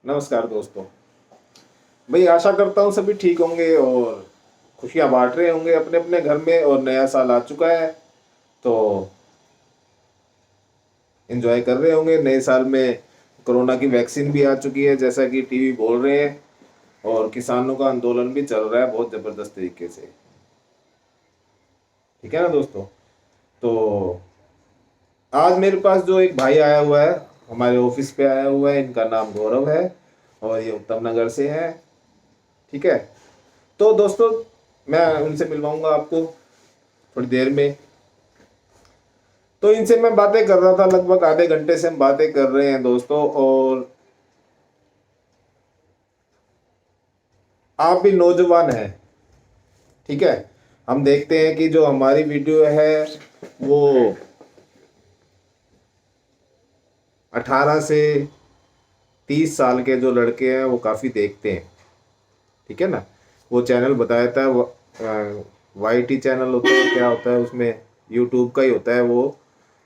नमस्कार दोस्तों। भाई आशा करता हूँ सभी ठीक होंगे और खुशियाँ बांट रहे होंगे अपने अपने घर में। और नया साल आ चुका है तो एंजॉय कर रहे होंगे। नए साल में कोरोना की वैक्सीन भी आ चुकी है जैसा कि टीवी बोल रहे हैं, और किसानों का आंदोलन भी चल रहा है बहुत ज़बरदस्त तरीके से। ठीक है ना दोस्तों। तो आज मेरे पास जो एक भाई आया हुआ है, हमारे ऑफिस पे आया हुआ है, इनका नाम गौरव है और ये उत्तम नगर से है। ठीक है। तो दोस्तों मैं उनसे मिलवाऊंगा आपको थोड़ी देर में। तो इनसे मैं बातें कर रहा था, लगभग आधे घंटे से हम बातें कर रहे हैं दोस्तों। और आप भी नौजवान हैं, ठीक है। हम देखते हैं कि जो हमारी वीडियो है वो 18 से 30 साल के जो लड़के हैं वो काफ़ी देखते हैं। ठीक है ना। वो चैनल बताया था YT चैनल होता है, क्या होता है उसमें, यूट्यूब का ही होता है वो।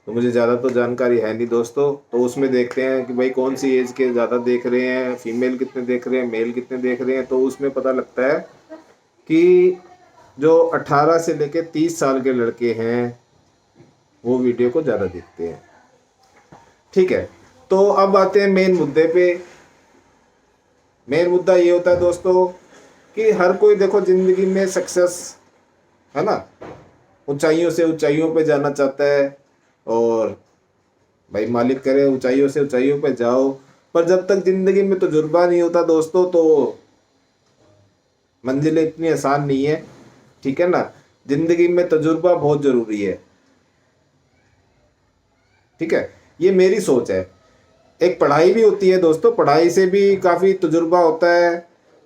तो मुझे ज़्यादा तो जानकारी है नहीं दोस्तों। तो उसमें देखते हैं कि भाई कौन सी एज के ज़्यादा देख रहे हैं, फीमेल कितने देख रहे हैं, मेल कितने देख रहे हैं। तो उसमें पता लगता है कि जो 18 से लेकर 30 साल के लड़के हैं वो वीडियो को ज़्यादा देखते हैं। ठीक है। तो अब आते हैं मेन मुद्दे पे। मेन मुद्दा ये होता है दोस्तों कि हर कोई देखो ज़िंदगी में सक्सेस, है ना, ऊंचाइयों से ऊंचाइयों पे जाना चाहता है। और भाई मालिक करे ऊंचाइयों से ऊंचाइयों पे जाओ। पर जब तक ज़िंदगी में तजुर्बा नहीं होता दोस्तों तो मंजिलें इतनी आसान नहीं है। ठीक है ना। ज़िंदगी में तजुर्बा बहुत ज़रूरी है। ठीक है। ये मेरी सोच है। एक पढ़ाई भी होती है दोस्तों, पढ़ाई से भी काफ़ी तजुर्बा होता है।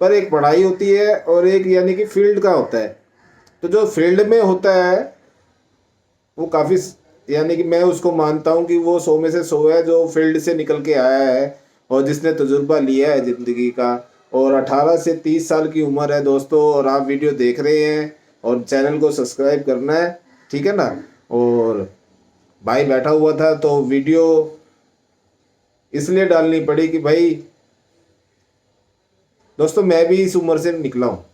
पर एक पढ़ाई होती है और एक यानी कि फील्ड का होता है। तो जो फील्ड में होता है वो काफ़ी, यानी कि मैं उसको मानता हूँ कि वो 100 में से 100 है, जो फील्ड से निकल के आया है और जिसने तजुर्बा लिया है ज़िंदगी का। और 18 से 30 साल की उम्र है दोस्तों, और आप वीडियो देख रहे हैं और चैनल को सब्सक्राइब करना है। ठीक है ना। और भाई बैठा हुआ था तो वीडियो इसलिए डालनी पड़ी कि भाई दोस्तों मैं भी इस उम्र से निकला हूँ।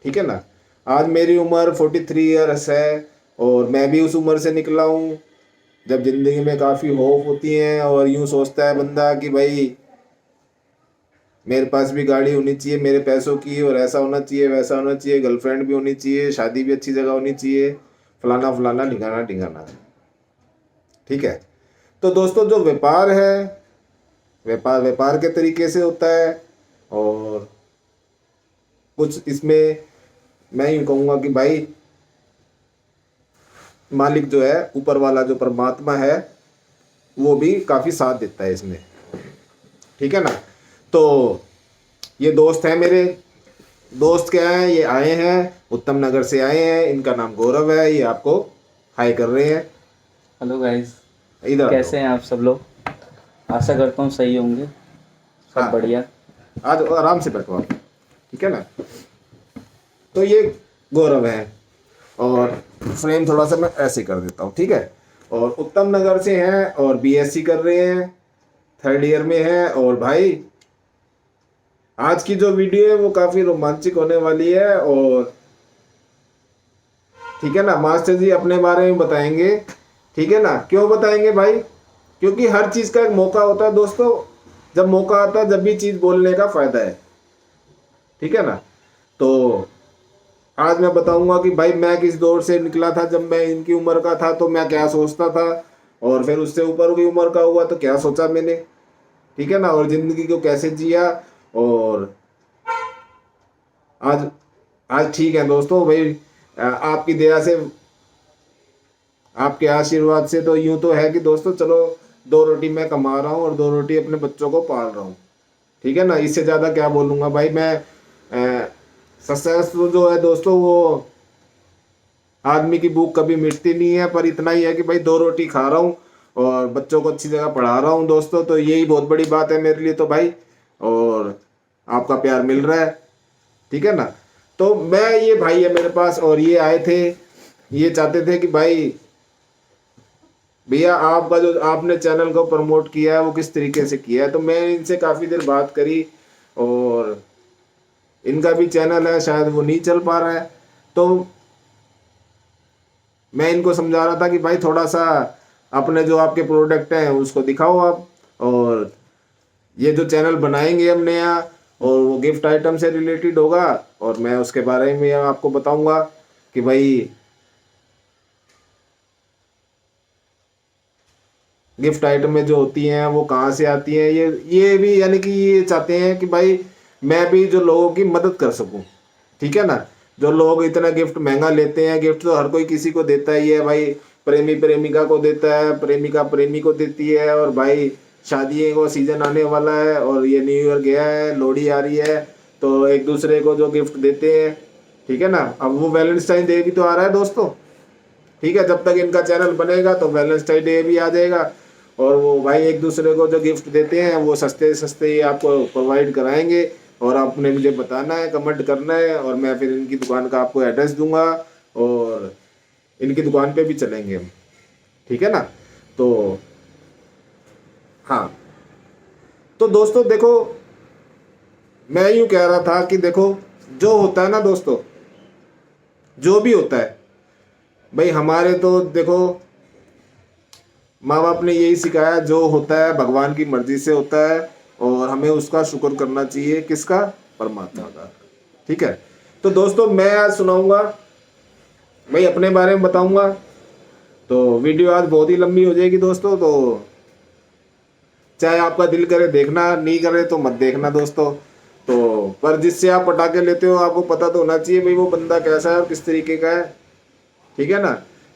ठीक है ना। आज मेरी उम्र 43 ईयर्स है और मैं भी उस उम्र से निकला हूँ जब ज़िंदगी में काफ़ी होप होती हैं और यूँ सोचता है बंदा कि भाई मेरे पास भी गाड़ी होनी चाहिए मेरे पैसों की, और ऐसा होना चाहिए वैसा होना चाहिए, गर्लफ्रेंड भी होनी चाहिए, शादी भी अच्छी जगह होनी चाहिए, फलाना फलाना ढिंगाना ढिंगाना। ठीक है। तो दोस्तों जो व्यापार है, व्यापार व्यापार के तरीके से होता है। और कुछ इसमें मैं यूँ कहूँगा कि भाई मालिक जो है, ऊपर वाला जो परमात्मा है, वो भी काफ़ी साथ देता है इसमें। ठीक है ना। तो ये दोस्त हैं मेरे। दोस्त क्या है, ये आए हैं उत्तम नगर से आए हैं, इनका नाम गौरव है। ये आपको हाय कर रहे हैं। Hello guys. इधर आ जाओ। कैसे हैं आप सब लोग? आशा करता हूँ सही होंगे। सब हाँ, बढ़िया। आज आराम से बैठो आप। ठीक है ना। तो ये गौरव है और फ्रेम थोड़ा सा मैं ऐसे कर देता हूँ। ठीक है। और उत्तम नगर से हैं और BSc कर रहे हैं, 3rd ईयर में है। और भाई आज की जो वीडियो है वो काफ़ी रोमांचक होने वाली है। और ठीक है ना, मास्टर जी अपने बारे में बताएंगे। ठीक है ना। क्यों बताएंगे भाई? क्योंकि हर चीज़ का एक मौका होता है दोस्तों। जब मौका आता है जब भी चीज़ बोलने का फ़ायदा है। ठीक है ना। तो आज मैं बताऊंगा कि भाई मैं किस दौर से निकला था, जब मैं इनकी उम्र का था तो मैं क्या सोचता था, और फिर उससे ऊपर की उम्र का हुआ तो क्या सोचा मैंने। ठीक है ना। और ज़िंदगी को कैसे जिया। और आज आज ठीक है दोस्तों भाई। आपकी दया से, आपके आशीर्वाद से तो यूं तो है कि दोस्तों चलो 2 रोटी मैं कमा रहा हूँ और 2 रोटी अपने बच्चों को पाल रहा हूँ। ठीक है ना। इससे ज़्यादा क्या बोलूँगा भाई मैं। सक्सेस जो है दोस्तों वो आदमी की भूख कभी मिटती नहीं है, पर इतना ही है कि भाई 2 रोटी खा रहा हूँ और बच्चों को अच्छी जगह पढ़ा रहा हूँ दोस्तों। तो यही बहुत बड़ी बात है मेरे लिए तो भाई। और आपका प्यार मिल रहा है। ठीक है ना। तो मैं, ये भाई है मेरे पास और ये आए थे, ये चाहते थे कि भाई भैया आपका जो आपने चैनल को प्रमोट किया है वो किस तरीके से किया है। तो मैं इनसे काफ़ी देर बात करी और इनका भी चैनल है, शायद वो नहीं चल पा रहा है। तो मैं इनको समझा रहा था कि भाई थोड़ा सा अपने जो आपके प्रोडक्ट हैं उसको दिखाओ आप, और ये जो चैनल बनाएंगे हम नया और वो गिफ्ट आइटम से रिलेटेड होगा, और मैं उसके बारे में आपको बताऊंगा कि भाई गिफ्ट आइटम में जो होती हैं वो कहाँ से आती हैं। ये भी यानी कि ये चाहते हैं कि भाई मैं भी जो लोगों की मदद कर सकूं, ठीक है ना। जो लोग इतना गिफ्ट महंगा लेते हैं, गिफ्ट तो हर कोई किसी को देता ही है भाई, प्रेमी प्रेमिका को देता है, प्रेमिका प्रेमी को देती है, और भाई शादी का सीजन आने वाला है और ये न्यू ईयर गया है, लोहड़ी आ रही है, तो एक दूसरे को जो गिफ्ट देते हैं, ठीक है ना। अब वो वैलेंटाइन डे भी तो आ रहा है दोस्तों, ठीक है। जब तक इनका चैनल बनेगा तो वैलेंटाइन डे भी आ जाएगा, और वो भाई एक दूसरे को जो गिफ्ट देते हैं वो सस्ते सस्ते ही आपको प्रोवाइड कराएंगे, और आपने मुझे बताना है, कमेंट करना है, और मैं फिर इनकी दुकान का आपको एड्रेस दूंगा और इनकी दुकान पे भी चलेंगे हम, ठीक है ना। तो हाँ, तो दोस्तों देखो, मैं यूँ कह रहा था कि देखो जो होता है ना दोस्तों, जो भी होता है भाई, हमारे तो देखो माँ बाप ने यही सिखाया, जो होता है भगवान की मर्जी से होता है, और हमें उसका शुक्र करना चाहिए, किसका, परमात्मा का, ठीक है। तो दोस्तों मैं आज सुनाऊंगा भाई, अपने बारे में बताऊंगा, तो वीडियो आज बहुत ही लंबी हो जाएगी दोस्तों, तो चाहे आपका दिल करे देखना, नहीं करे तो मत देखना दोस्तों। तो पर जिससे आप पटाखे लेते हो आपको पता तो होना चाहिए भाई वो बंदा कैसा है और किस तरीके का है, ठीक है ना।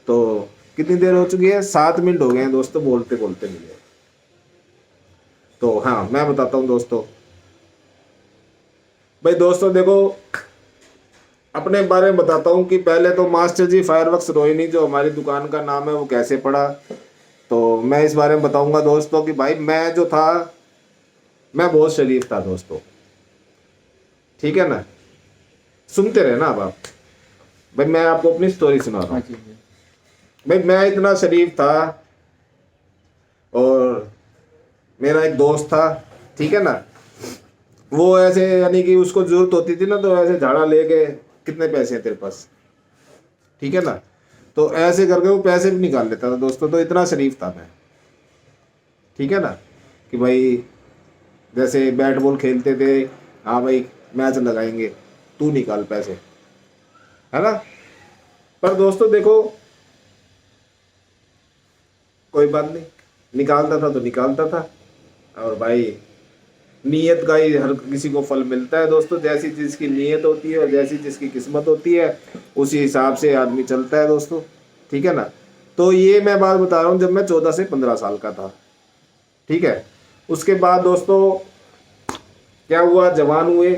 तो कितनी देर हो चुकी है, 7 मिनट हो गए हैं दोस्तों बोलते बोलते मुझे। तो हाँ मैं बताता हूँ दोस्तों, भाई दोस्तों देखो अपने बारे में बताता हूँ कि पहले तो मास्टर जी फायरवर्क्स रोहिणी जो हमारी दुकान का नाम है वो कैसे पड़ा। तो मैं इस बारे में बताऊंगा दोस्तों कि भाई मैं जो था, मैं बहुत शरीफ था दोस्तों, ठीक है ना। सुनते रहे ना अब आप, भाई मैं आपको अपनी स्टोरी सुना रहा हाँ हूँ। जी जी। भाई मैं इतना शरीफ था, और मेरा एक दोस्त था, ठीक है ना। वो ऐसे यानी कि उसको जरूरत होती थी ना तो ऐसे झाड़ा लेके, कितने पैसे हैं तेरे पास, ठीक है ना। तो ऐसे करके वो पैसे भी निकाल लेता था दोस्तों, तो इतना शरीफ था मैं, ठीक है ना। कि भाई जैसे बैट बॉल खेलते थे, हाँ भाई मैच लगाएंगे, तू निकाल पैसे, है ना। पर दोस्तों देखो कोई बात नहीं, निकालता था तो निकालता था, और भाई नीयत का ही हर किसी को फल मिलता है दोस्तों। जैसी जिसकी नीयत होती है और जैसी जिसकी किस्मत होती है उसी हिसाब से आदमी चलता है दोस्तों, ठीक है ना। तो ये मैं बात बता रहा हूँ जब मैं 14 से 15 साल का था, ठीक है। उसके बाद दोस्तों क्या हुआ, जवान हुए,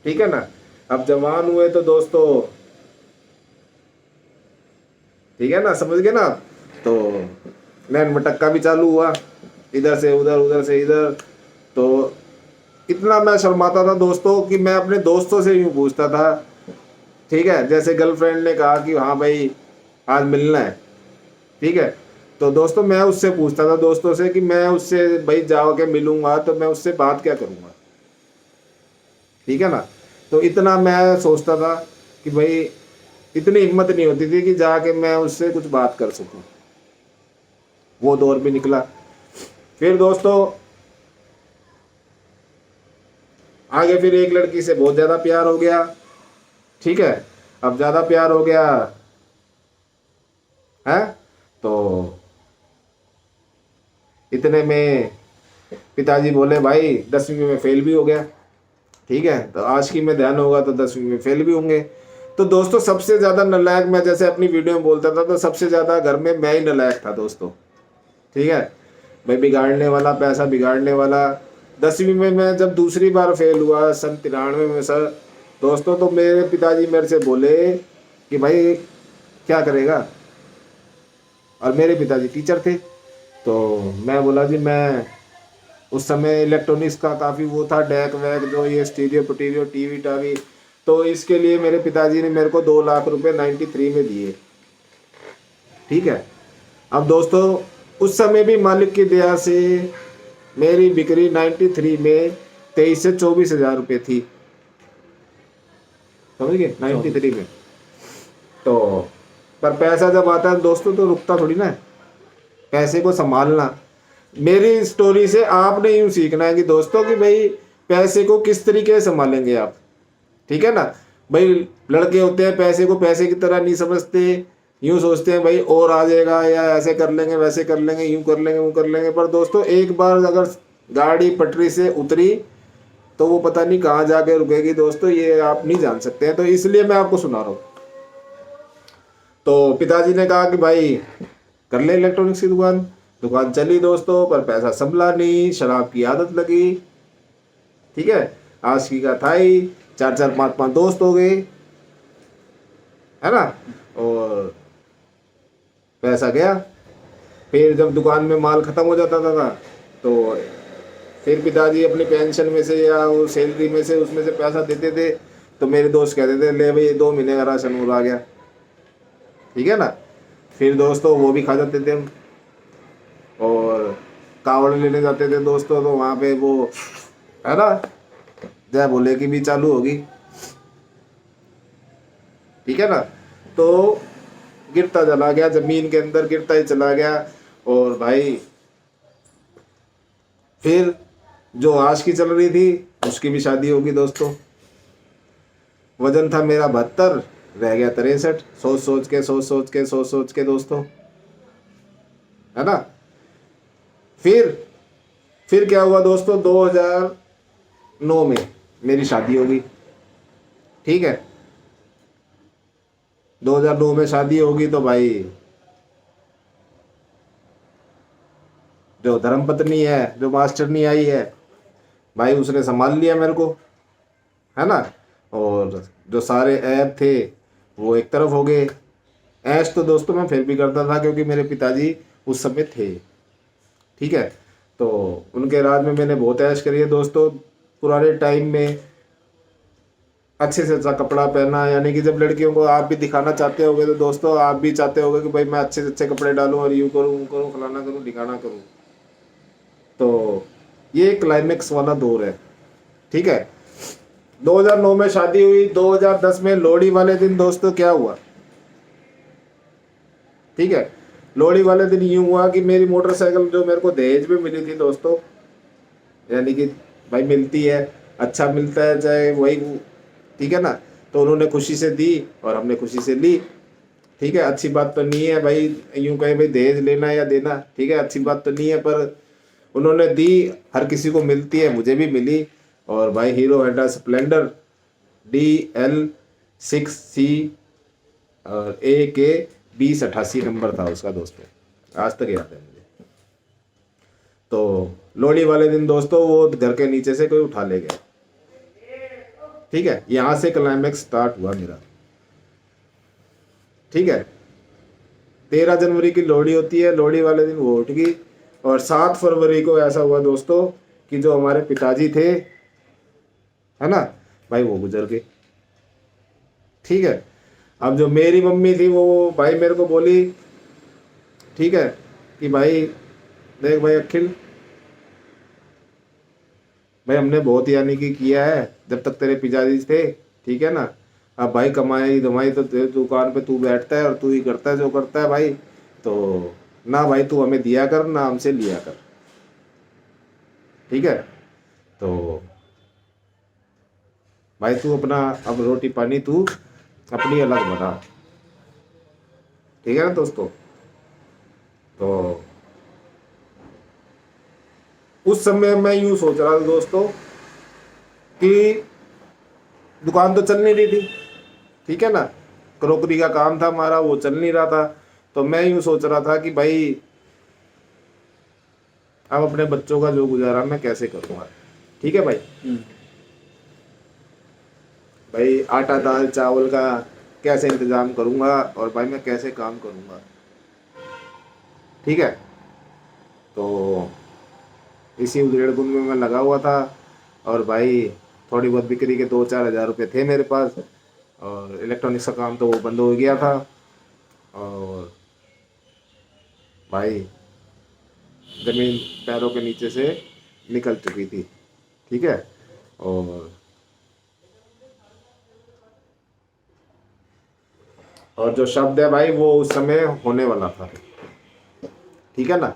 ठीक है ना। अब जवान हुए तो दोस्तों, ठीक है ना, समझ गए ना आप? तो नैन मटक्का भी चालू हुआ, इधर से उधर उधर से इधर। तो इतना मैं शर्माता था दोस्तों कि मैं अपने दोस्तों से यूँ पूछता था, ठीक है। जैसे गर्लफ्रेंड ने कहा कि हाँ भाई आज मिलना है, ठीक है। तो दोस्तों मैं उससे पूछता था दोस्तों से कि मैं उससे भाई जाओ के मिलूंगा तो मैं उससे बात क्या करूंगा, ठीक है ना। तो इतना मैं सोचता था कि भाई इतनी हिम्मत नहीं होती थी कि जाके मैं उससे कुछ बात कर सकूं। वो दौर भी निकला। फिर दोस्तों आगे फिर एक लड़की से बहुत ज़्यादा प्यार हो गया, ठीक है। अब ज़्यादा प्यार हो गया है, तो इतने में पिताजी बोले भाई 10वीं में फेल भी हो गया, ठीक है। तो आशिकी में ध्यान होगा तो 10वीं में फेल भी होंगे। तो दोस्तों सबसे ज़्यादा नालायक, मैं जैसे अपनी वीडियो में बोलता था, तो सबसे ज़्यादा घर में मैं ही नालायक था दोस्तों, ठीक है। भाई बिगाड़ने वाला, पैसा बिगाड़ने वाला। 10वीं में मैं जब दूसरी बार फेल हुआ सन 93 में सर दोस्तों, तो मेरे पिताजी मेरे से बोले कि भाई क्या करेगा, और मेरे पिताजी टीचर थे। तो मैं बोला जी मैं, उस समय इलेक्ट्रॉनिक्स का काफ़ी वो था, डैक वैक जो ये स्टीरियो पटीरियो टीवी टावी, तो इसके लिए मेरे पिताजी ने मेरे को 2 लाख रुपए 93 में दिए, ठीक है। अब दोस्तों उस समय भी मालिक की दया से मेरी बिक्री 93 में 23 से 24 हज़ार रुपये थी, समझ गए, 93 में। तो पर पैसा जब आता है दोस्तों तो रुकता थोड़ी ना है, पैसे को संभालना। मेरी स्टोरी से आपने यूं सीखना है कि दोस्तों कि भाई पैसे को किस तरीके से संभालेंगे आप, ठीक है ना। भाई लड़के होते हैं पैसे को पैसे की तरह नहीं समझते, यूं सोचते हैं भाई और आ जाएगा या ऐसे कर लेंगे वैसे कर लेंगे यूं कर लेंगे वो कर लेंगे। पर दोस्तों एक बार अगर गाड़ी पटरी से उतरी तो वो पता नहीं कहाँ जाके रुकेगी दोस्तों, ये आप नहीं जान सकते हैं। तो इसलिए मैं आपको सुना रहा हूँ। तो पिताजी ने कहा कि भाई कर ले इलेक्ट्रॉनिक्स की दुकान। दुकान चली दोस्तों, पर पैसा संभला नहीं, शराब की आदत लगी, ठीक है। आशिकी का था ही, 4-4 5-5 दोस्त हो गए, है ना। और पैसा गया। फिर जब दुकान में माल खत्म हो जाता था तो फिर पिताजी अपनी पेंशन में से या वो सैलरी में से उसमें से पैसा देते थे। तो मेरे दोस्त कहते थे ले भाई 2 महीने का राशन और आ गया, ठीक है ना। फिर दोस्तों वो भी खा जाते थे हम। और कावड़ लेने जाते थे दोस्तों, तो वहाँ पे वो है ना जय बोले की भी चालू होगी, ठीक है ना। तो गिरता चला गया, जमीन के अंदर गिरता ही चला गया। और भाई फिर जो आश की चल रही थी उसकी भी शादी होगी दोस्तों। वजन था मेरा 72, रह गया 63, सोच सोच के दोस्तों, है ना। फिर क्या हुआ दोस्तों, 2009 में मेरी शादी होगी, ठीक है। 2009 में शादी होगी तो भाई जो धर्मपत्नी है, जो मास्टरनी आई है भाई, उसने संभाल लिया मेरे को, है ना। और जो सारे ऐप थे वो एक तरफ हो गए। ऐश तो दोस्तों मैं फिर भी करता था क्योंकि मेरे पिताजी उस समय थे, ठीक है। तो उनके राज में मैंने बहुत ऐश करी है दोस्तों। पुराने टाइम में अच्छे से अच्छा कपड़ा पहना, यानी कि जब लड़कियों को आप भी दिखाना चाहते होगे तो दोस्तों आप भी चाहते होगे कि भाई मैं अच्छे से अच्छे कपड़े डालूं और यूँ करूँ वो करूँ फलाना करूँ ढिकाना करूँ। तो ये क्लाइमेक्स वाला दौर है, ठीक है। 2009 में शादी हुई। 2010 में लोहड़ी वाले दिन दोस्तों क्या हुआ, ठीक है। लोहड़ी वाले दिन यूं हुआ कि मेरी मोटरसाइकिल जो मेरे को दहेज में मिली थी दोस्तों, यानी कि भाई मिलती है, अच्छा मिलता है चाहे वही, ठीक है ना। तो उन्होंने खुशी से दी और हमने खुशी से ली, ठीक है। अच्छी बात तो नहीं है भाई यूं कहे भाई दहेज लेना या देना, ठीक है, अच्छी बात तो नहीं है, पर उन्होंने दी। हर किसी को मिलती है, मुझे भी मिली। और भाई हीरो होंडा स्प्लेंडर DL6C और AK2088 नंबर था उसका दोस्तों, आज तक याद है मुझे। तो लोहड़ी वाले दिन दोस्तों वो घर के नीचे से कोई उठा ले गया, ठीक है। यहाँ से क्लाइमेक्स स्टार्ट हुआ मेरा, ठीक है। 13 जनवरी की लोहड़ी होती है, लोहड़ी वाले दिन वो उठ गई। और 7 फरवरी को ऐसा हुआ दोस्तों कि जो हमारे पिताजी थे, है ना भाई, वो गुजर गए, ठीक है। अब जो मेरी मम्मी थी वो भाई मेरे को बोली, ठीक है, कि भाई देख भाई अखिल भाई हमने बहुत यानी कि किया है जब तक तेरे पिताजी थे, ठीक है ना। अब भाई कमाई धमाई तो तेरे दुकान पे तू बैठता है और तू ही करता है जो करता है भाई, तो ना भाई तू हमें दिया कर ना हमसे लिया कर, ठीक है। तो भाई तू अपना अब रोटी पानी तू अपनी अलग बना, ठीक है ना दोस्तों। तो उस समय मैं यूं सोच रहा था दोस्तों कि दुकान तो चल नहीं रही थी, ठीक है ना। क्रोकरी का काम था हमारा, वो चल नहीं रहा था। तो मैं यूं सोच रहा था कि भाई अब अपने बच्चों का जो गुजारा मैं कैसे करूँगा, ठीक है भाई। भाई आटा दाल चावल का कैसे इंतज़ाम करूँगा और भाई मैं कैसे काम करूँगा, ठीक है। तो इसी उधेड़-बुन में मैं लगा हुआ था। और भाई थोड़ी बहुत बिक्री के 2-4 हज़ार रुपये थे मेरे पास। और इलेक्ट्रॉनिक्स का काम तो वो बंद हो गया था। और भाई ज़मीन पैरों के नीचे से निकल चुकी थी। ठीक है, और जो शब्द है भाई वो उस समय होने वाला था। ठीक है ना,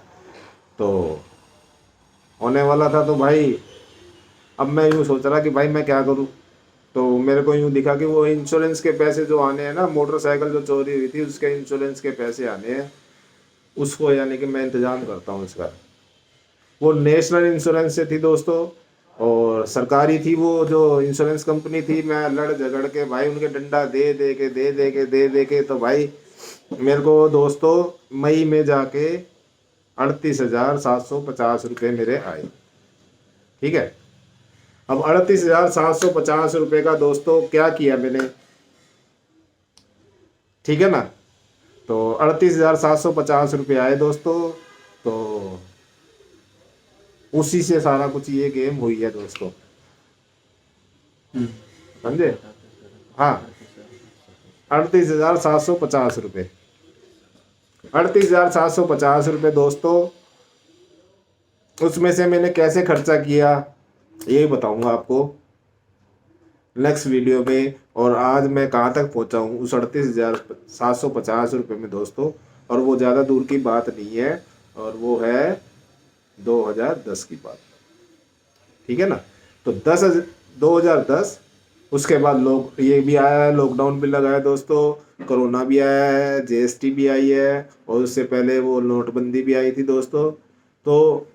तो होने वाला था तो भाई अब मैं यूँ सोच रहा कि भाई मैं क्या करूँ। तो मेरे को यूँ दिखा कि वो इंश्योरेंस के पैसे जो आने हैं ना, मोटरसाइकिल जो चोरी हुई थी उसके इंश्योरेंस के पैसे आने हैं, उसको यानी कि मैं इंतज़ाम करता हूँ इसका। वो नेशनल इंश्योरेंस से थी दोस्तों, और सरकारी थी वो जो इंश्योरेंस कंपनी थी। मैं लड़ झगड़ के भाई उनके डंडा दे दे के तो भाई मेरे को दोस्तों मई में जाके 38,750 मेरे आए। ठीक है, अब 38,750 का दोस्तों क्या किया मैंने, ठीक है ना। तो 38,750 आए दोस्तों, तो उसी से सारा कुछ ये गेम हुई है दोस्तों, समझे। हाँ, 38,750 38,750 दोस्तों, उसमें से मैंने कैसे खर्चा किया ये बताऊंगा आपको नेक्स्ट वीडियो में। और आज मैं कहाँ तक पहुँचा हूँ उस 38,750 में दोस्तों, और वो ज़्यादा दूर की बात नहीं है, और वो है 2010 की बात। ठीक है ना, तो 2010, उसके बाद लोग ये भी आया है, लॉकडाउन भी लगा है दोस्तों, कोरोना भी आया है, जीएसटी भी आई है, और उससे पहले वो नोटबंदी भी आई थी दोस्तों। तो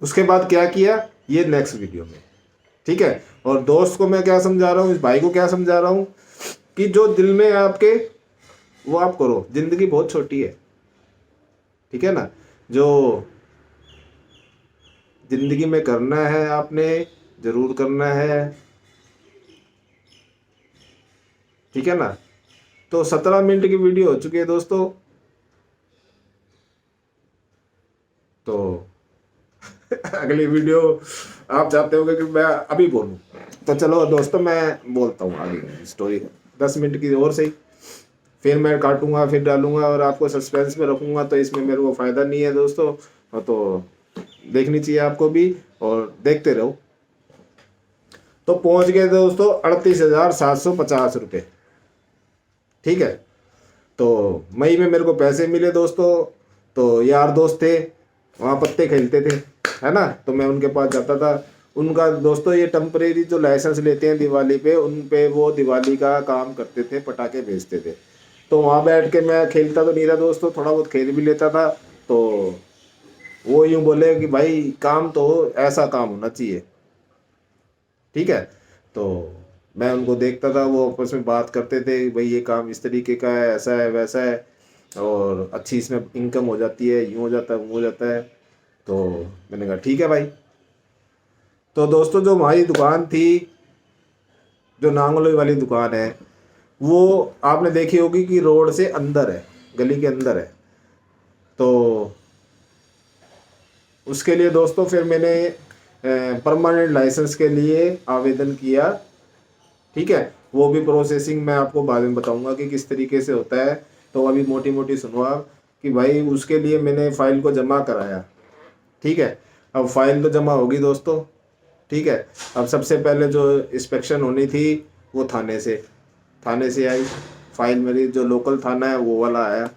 उसके बाद क्या किया ये नेक्स्ट वीडियो में। ठीक है, और दोस्त को मैं क्या समझा रहा हूँ, इस भाई को क्या समझा रहा हूँ कि जो दिल में है आपके वो आप करो, जिंदगी बहुत छोटी है। ठीक है ना, जो जिंदगी में करना है आपने जरूर करना है। ठीक है ना, तो 17 मिनट की वीडियो हो चुकी है दोस्तों, तो अगली वीडियो आप चाहते होगे कि मैं अभी बोलूं, तो चलो दोस्तों मैं बोलता हूँ आगे स्टोरी। 10 मिनट की और सही, फिर मैं काटूंगा फिर डालूंगा और आपको सस्पेंस में रखूंगा, तो इसमें मेरे को फ़ायदा नहीं है दोस्तों। तो देखनी चाहिए आपको भी, और देखते रहो। तो पहुंच गए दोस्तों 38,750। ठीक है, तो मई में मेरे को पैसे मिले दोस्तों। तो यार दोस्त थे वहाँ, पत्ते खेलते थे, है ना, तो मैं उनके पास जाता था। उनका दोस्तों ये टेम्परेरी जो लाइसेंस लेते हैं दिवाली पे, उन पे वो दिवाली का काम करते थे, पटाखे भेजते थे। तो वहाँ बैठ के मैं खेलता तो नहीं था दोस्तों, थोड़ा बहुत खेल भी लेता था। तो वो यूँ बोले कि भाई काम तो ऐसा काम होना चाहिए। ठीक है, तो मैं उनको देखता था, वो आपस में बात करते थे भाई ये काम इस तरीके का है, ऐसा है वैसा है, और अच्छी इसमें इनकम हो जाती है, यूँ हो जाता है वो हो जाता है। तो मैंने कहा ठीक है भाई। तो दोस्तों जो हमारी दुकान थी, जो नांगलोई वाली दुकान है, वो आपने देखी होगी कि रोड से अंदर है, गली के अंदर है। तो उसके लिए दोस्तों फिर मैंने परमानेंट लाइसेंस के लिए आवेदन किया। ठीक है, वो भी प्रोसेसिंग मैं आपको बाद में बताऊंगा कि किस तरीके से होता है। तो अभी मोटी मोटी सुनो आप कि भाई उसके लिए मैंने फाइल को जमा कराया। ठीक है, अब फाइल तो जमा होगी दोस्तों। ठीक है, अब सबसे पहले जो इंस्पेक्शन होनी थी वो थाने से आई। फाइल मेरी जो लोकल थाना है वो वाला आया,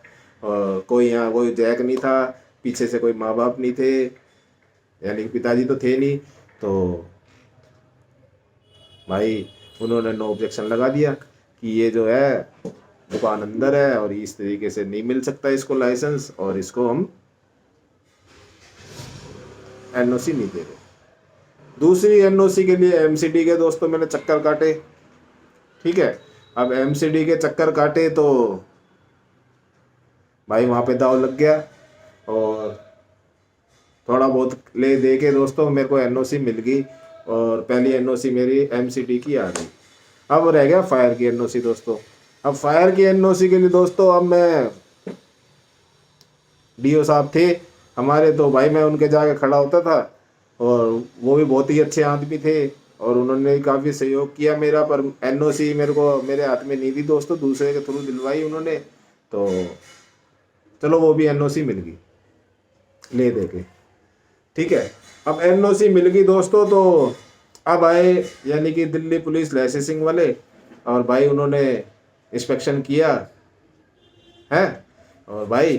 और कोई यहाँ कोई जैक नहीं था, पीछे से कोई माँ बाप नहीं थे, यानी कि पिताजी तो थे नहीं। तो भाई उन्होंने नो ऑब्जेक्शन लगा दिया कि ये जो है दुकान अंदर है और इस तरीके से नहीं मिल सकता इसको लाइसेंस, और इसको हम एनओसी नहीं दे रहे। दूसरी एनओसी के लिए एमसीडी के दोस्तों मैंने चक्कर काटे। ठीक है, अब एमसीडी के चक्कर काटे तो भाई वहाँ पे दाव लग गया, और थोड़ा बहुत ले दे के दोस्तों मेरे को एनओसी मिल गई, और पहली एनओसी मेरी एमसीडी की आ गई। अब रह गया फायर की एनओसी दोस्तों। अब फायर की एनओसी के लिए दोस्तों अब मैं, डीओ साहब थे हमारे, तो भाई मैं उनके जाके खड़ा होता था, और वो भी बहुत ही अच्छे आदमी थे, और उन्होंने काफ़ी सहयोग किया मेरा। पर एनओसी मेरे को मेरे हाथ में नहीं दी दोस्तों, दूसरे के थ्रू दिलवाई उन्होंने। तो चलो वो भी एनओसी मिल गई ले दे के, ठीक है। अब एनओसी मिल गई दोस्तों, तो अब आए यानी कि दिल्ली पुलिस लाइसेंसिंग वाले, और भाई उन्होंने इंस्पेक्शन किया है, और भाई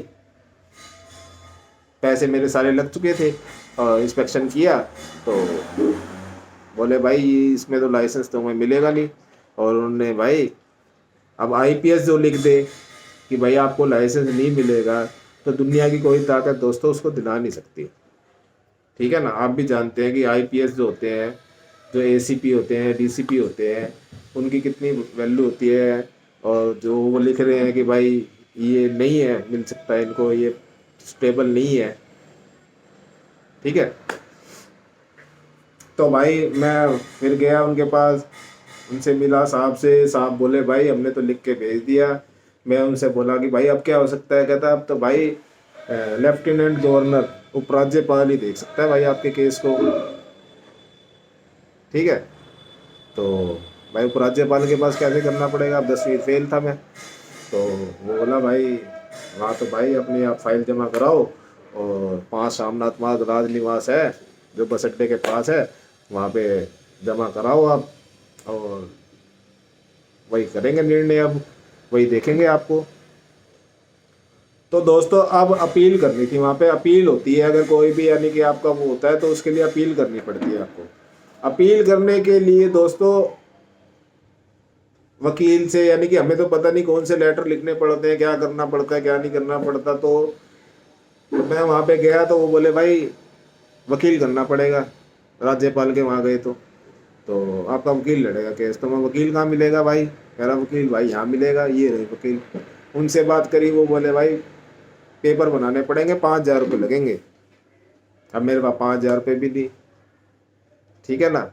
पैसे मेरे सारे लग चुके थे, और इंस्पेक्शन किया तो बोले भाई इसमें तो लाइसेंस तुम्हें मिलेगा नहीं। और उन्होंने भाई अब आईपीएस जो लिख दे कि भाई आपको लाइसेंस नहीं मिलेगा, तो दुनिया की कोई ताकत दोस्तों उसको दिला नहीं सकती, ठीक है ना। आप भी जानते हैं कि आईपीएस जो होते हैं, जो एसीपी होते हैं, डीसीपी होते हैं, उनकी कितनी वैल्यू होती है। और जो वो लिख रहे हैं कि भाई ये नहीं है, मिल सकता है इनको, ये स्टेबल नहीं है, ठीक है। तो भाई मैं फिर गया उनके पास, उनसे मिला साहब से, साहब बोले भाई हमने तो लिख के भेज दिया। मैं उनसे बोला कि भाई अब क्या हो सकता है, कहता अब तो भाई लेफ्टिनेंट गवर्नर उपराज्यपाल ही देख सकता है भाई आपके केस को, ठीक है। तो भाई उपराज्यपाल के पास कैसे करना पड़ेगा, अब 10वीं फेल था मैं। तो वो बोला भाई वहाँ तो भाई अपनी आप फाइल जमा कराओ, और 5 शामनाथ मार्ग राजनिवास है जो बस अड्डे के पास है, वहाँ पे जमा कराओ आप, और वही करेंगे निर्णय, अब वही देखेंगे आपको। तो दोस्तों अब अपील करनी थी, वहाँ पे अपील होती है, अगर कोई भी यानी कि आपका वो होता है तो उसके लिए अपील करनी पड़ती है आपको। अपील करने के लिए दोस्तों वकील से, यानी कि हमें तो पता नहीं कौन से लेटर लिखने पड़ते हैं, क्या करना पड़ता है क्या नहीं करना पड़ता। तो मैं वहाँ पे गया तो वो बोले भाई वकील करना पड़ेगा, राज्यपाल के वहाँ गए तो आपका वकील लड़ेगा केस। तो मैं वकील कहाँ मिलेगा भाई, कह रहा वकील भाई यहाँ मिलेगा, ये रहे वकील। उनसे बात करी, वो बोले भाई पेपर बनाने पड़ेंगे, 5,000 रुपये लगेंगे। अब मेरे पास 5,000 रुपये भी नहीं, ठीक है ना।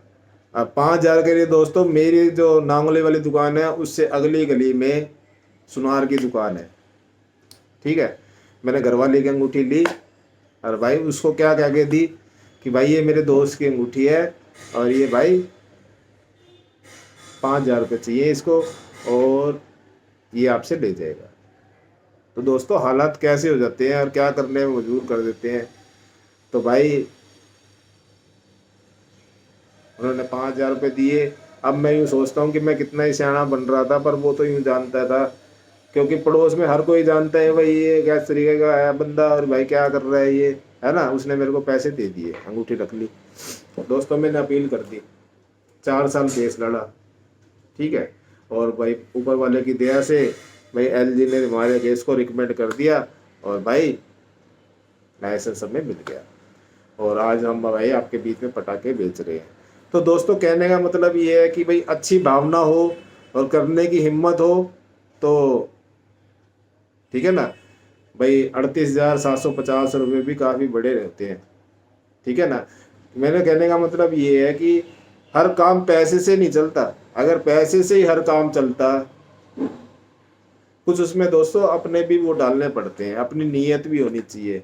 अब 5,000 के लिए दोस्तों मेरी जो नांगले वाली दुकान है उससे अगली गली में सुनार की दुकान है, ठीक है। मैंने घरवाली की अंगूठी ली, और भाई उसको क्या कह के दी कि भाई ये मेरे दोस्त की अंगूठी है, और ये भाई 5,000 रुपये चाहिए इसको, और ये आपसे ले जाएगा। तो दोस्तों हालात कैसे हो जाते हैं और क्या करने में मजबूर कर देते हैं। तो भाई उन्होंने 5,000 रुपये दिए। अब मैं यूँ सोचता हूँ कि मैं कितना ही सियाना बन रहा था, पर वो तो यूँ जानता था, क्योंकि पड़ोस में हर कोई जानता है भाई ये किस तरीके का है बंदा, और भाई क्या कर रहा है ये, है ना। उसने मेरे को पैसे दे दिए, अंगूठी रख ली। दोस्तों मैंने अपील कर दी, 4 साल केस लड़ा, ठीक है। और भाई ऊपर वाले की दया से भाई एलजी ने हमारे केस को रिकमेंड कर दिया, और भाई लाइसेंस हमें मिल गया, और आज हम भाई आपके बीच में पटाखे बेच रहे हैं। तो दोस्तों कहने का मतलब ये है कि भाई अच्छी भावना हो और करने की हिम्मत हो तो ठीक है ना। भाई 38,750 रुपये भी काफ़ी बड़े रहते हैं, ठीक है ना। मेरे कहने का मतलब ये है कि हर काम पैसे से नहीं चलता। अगर पैसे से ही हर काम चलता, कुछ उसमें दोस्तों अपने भी वो डालने पड़ते हैं, अपनी नीयत भी होनी चाहिए।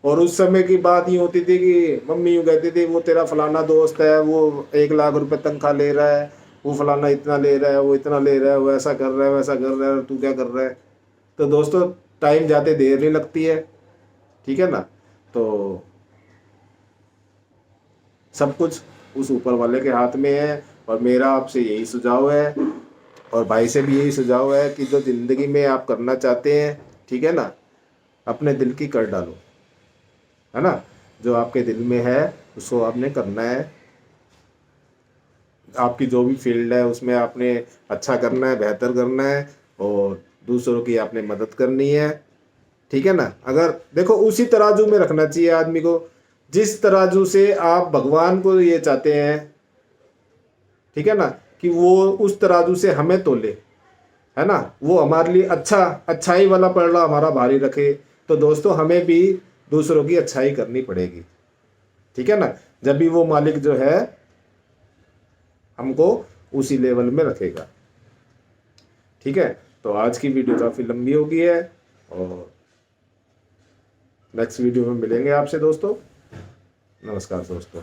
और उस समय की बात ये होती थी कि मम्मी यूँ कहती थी वो तेरा फलाना दोस्त है, वो 1,00,000 रुपये तनख्वाह ले रहा है, वो फलाना इतना ले रहा है, वो इतना ले रहा है, वो ऐसा कर रहा है वैसा कर रहा है, और तू क्या कर रहा है। तो दोस्तों टाइम जाते देर नहीं लगती है, ठीक है ना। तो सब कुछ उस ऊपर वाले के हाथ में है। और मेरा आपसे यही सुझाव है, और भाई से भी यही सुझाव है कि जो ज़िंदगी में आप करना चाहते हैं, ठीक है ना, अपने दिल की कर डालो, है ना। जो आपके दिल में है उसको आपने करना है। आपकी जो भी फील्ड है उसमें आपने अच्छा करना है, बेहतर करना है, और दूसरों की आपने मदद करनी है, ठीक है ना। अगर देखो उसी तराजू में रखना चाहिए आदमी को, जिस तराजू से आप भगवान को ये चाहते हैं, ठीक है ना, कि वो उस तराजू से हमें तोले, है ना, वो हमारे लिए अच्छाई वाला पलड़ा हमारा भारी रखे। तो दोस्तों हमें भी दूसरों की अच्छाई करनी पड़ेगी, ठीक है ना। जब भी वो मालिक जो है हमको उसी लेवल में रखेगा, ठीक है। तो आज की वीडियो काफ़ी लंबी हो गई है, और नेक्स्ट वीडियो में मिलेंगे आपसे दोस्तों। नमस्कार दोस्तों।